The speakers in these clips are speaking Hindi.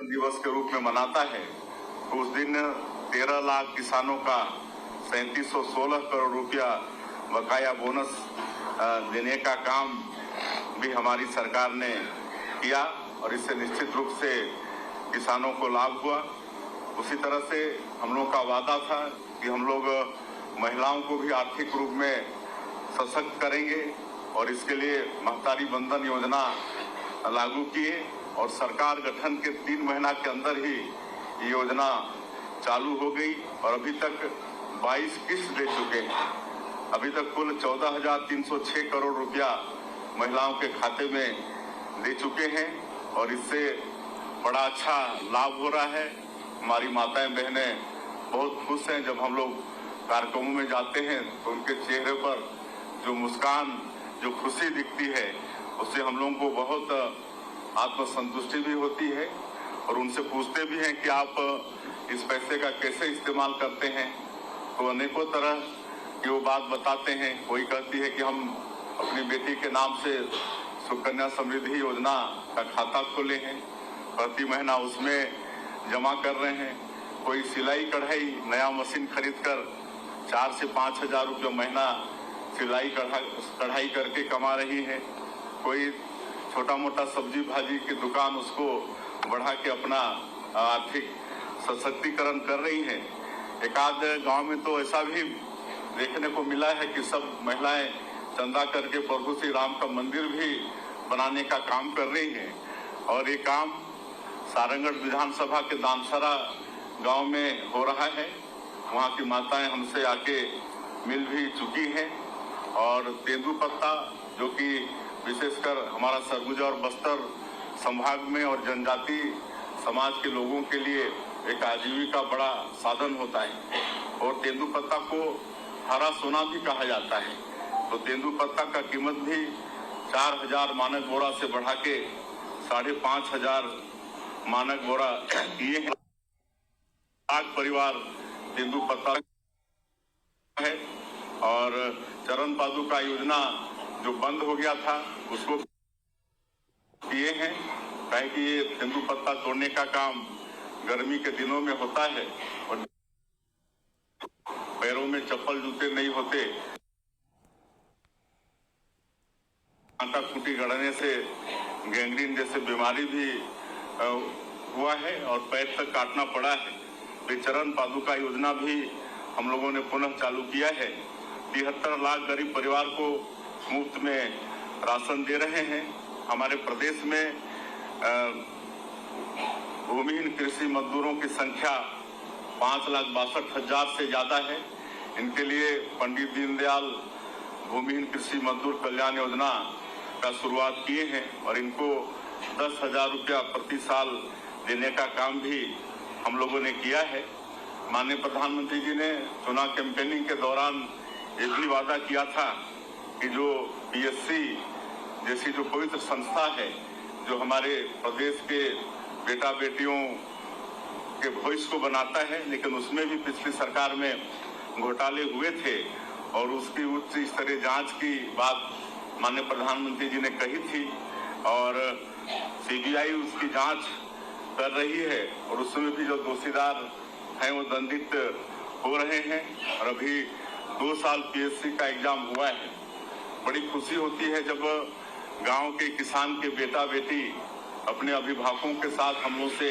दिवस के रूप में मनाता है, तो उस दिन 13 लाख किसानों का 3716 करोड़ रुपया बकाया बोनस देने का काम भी हमारी सरकार ने किया और इससे निश्चित रूप से किसानों को लाभ हुआ। उसी तरह से हम लोग का वादा था कि हम लोग महिलाओं को भी आर्थिक रूप में सशक्त करेंगे और इसके लिए महतारी बंधन योजना लागू किए और सरकार गठन के 3 महीना के अंदर ही ये योजना चालू हो गई और अभी तक 22 किस्त दे चुके हैं। अभी तक कुल 14,306 करोड़ रुपया महिलाओं के खाते में दे चुके हैं और इससे बड़ा अच्छा लाभ हो रहा है। हमारी माताएं बहनें बहुत खुश हैं। जब हम लोग कार्यक्रमों में जाते हैं तो उनके चेहरे पर जो मुस्कान, जो खुशी दिखती है, उससे हम लोगों को बहुत आत्मसंतुष्टि भी होती है और उनसे पूछते भी हैं कि आप इस पैसे का कैसे इस्तेमाल करते हैं, तो अनेकों तरह की वो बात बताते हैं। कोई कहती है कि हम अपनी बेटी के नाम से सुकन्या समृद्धि योजना का खाता खोले हैं, प्रति महीना उसमें जमा कर रहे हैं। कोई सिलाई कढ़ाई नया मशीन खरीदकर 4 से 5 हजार रुपये महीना सिलाई कढ़ाई करके कमा रही है। कोई छोटा मोटा सब्जी भाजी की दुकान उसको बढ़ा के अपना आर्थिक सशक्तिकरण कर रही है। एक आध गांव में तो ऐसा भी देखने को मिला है कि सब महिलाएं चंदा करके प्रभु श्री राम का मंदिर भी बनाने का काम कर रही हैं और ये काम सारंगढ़ विधानसभा के दानसरा गांव में हो रहा है। वहां की माताएं हमसे आके मिल भी चुकी हैं और तेंदुपत्ता, जो कि विशेषकर हमारा सरगुजा और बस्तर संभाग में और जनजाति समाज के लोगों के लिए एक आजीविका बड़ा साधन होता है और तेंदुपत्ता को हरा सोना भी कहा जाता है। तो तेंदुपत्ता का कीमत भी 4,000 मानक बोरा से बढ़ा के 5,500 मानक बोरा किए हैं। लाख परिवार तेंदुपत्ता है और चरण पादुका योजना जो बंद हो गया था उसको किए हैं, कहे कि ये तेंदुपत्ता तोड़ने का काम गर्मी के दिनों में होता है और पैरों में चप्पल जूते नहीं होते, आटा खूंटी गड़ने से गैंग्रीन जैसे बीमारी भी हुआ है और पैर तक काटना पड़ा है। चरण पादुका योजना भी हम लोगों ने पुनः चालू किया है। 73 लाख गरीब परिवार को मुफ्त में राशन दे रहे हैं। हमारे प्रदेश में भूमिहीन कृषि मजदूरों की संख्या 5,62,000 से ज्यादा है। इनके लिए पंडित दीनदयाल भूमिहीन कृषि मजदूर कल्याण योजना का शुरुआत किए हैं और इनको 10,000 रुपया प्रति साल देने का काम भी हम लोगों ने किया है। माननीय प्रधानमंत्री जी ने चुनाव कैंपेनिंग के दौरान ये भी वादा किया था कि जो PSC जैसी जो पवित्र संस्था है, जो हमारे प्रदेश के बेटा बेटियों के भविष्य को बनाता है, लेकिन उसमें भी पिछली सरकार में घोटाले हुए थे और उसकी उच्च स्तरीय जांच की बात माननीय प्रधानमंत्री जी ने कही थी और CBI उसकी जांच कर रही है और उसमें भी जो दोषीदार हैं वो दंडित हो रहे हैं और अभी 2 साल PSC का एग्जाम हुआ है। बड़ी खुशी होती है जब गांव के किसान के बेटा बेटी अपने अभिभावकों के साथ हम लोग से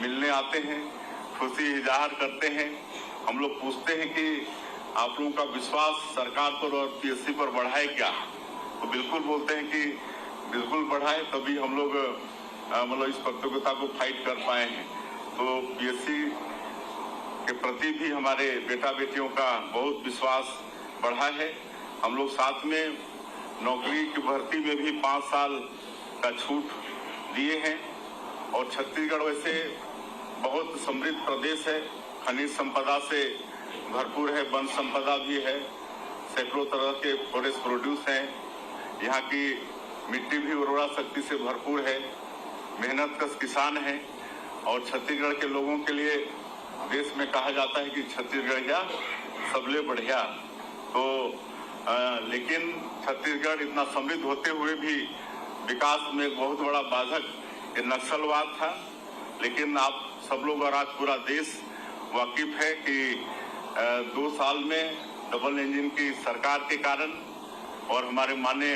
मिलने आते हैं, खुशी इजहार करते हैं। हम लोग पूछते हैं कि आप लोगों का विश्वास सरकार पर और PSC पर बढ़ा है क्या, तो बिल्कुल बोलते हैं कि बिल्कुल बढ़ा है, तभी हम लोग मतलब इस प्रतियोगिता को फाइट कर पाए हैं। तो PSC के प्रति भी हमारे बेटा बेटियों का बहुत विश्वास बढ़ा है। हम लोग साथ में नौकरी की भर्ती में भी 5 साल का छूट दिए हैं और छत्तीसगढ़ वैसे बहुत समृद्ध प्रदेश है, खनिज संपदा से भरपूर है, वन संपदा भी है, सैकड़ों तरह के फॉरेस्ट प्रोड्यूस हैं, यहाँ की मिट्टी भी उर्वरा शक्ति से भरपूर है, मेहनत कश किसान हैं और छत्तीसगढ़ के लोगों के लिए देश में कहा जाता है कि छत्तीसगढ़िया सबले बढ़िया। तो लेकिन छत्तीसगढ़ इतना समृद्ध होते हुए भी विकास में एक बहुत बड़ा बाधक ये नक्सलवाद था लेकिन आप सब लोग और आज पूरा देश वाकिफ है कि 2 साल में डबल इंजन की सरकार के कारण और हमारे माननीय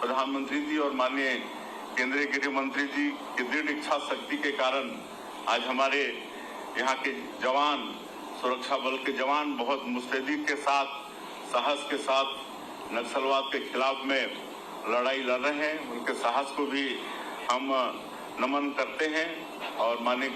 प्रधानमंत्री जी और माननीय केंद्रीय गृह मंत्री जी की दृढ़ इच्छा शक्ति के कारण आज हमारे यहाँ के जवान, सुरक्षा बल के जवान बहुत मुस्तैदी के साथ, साहस के साथ नक्सलवाद के खिलाफ में लड़ाई लड़ रहे हैं। उनके साहस को भी हम नमन करते हैं और माननीय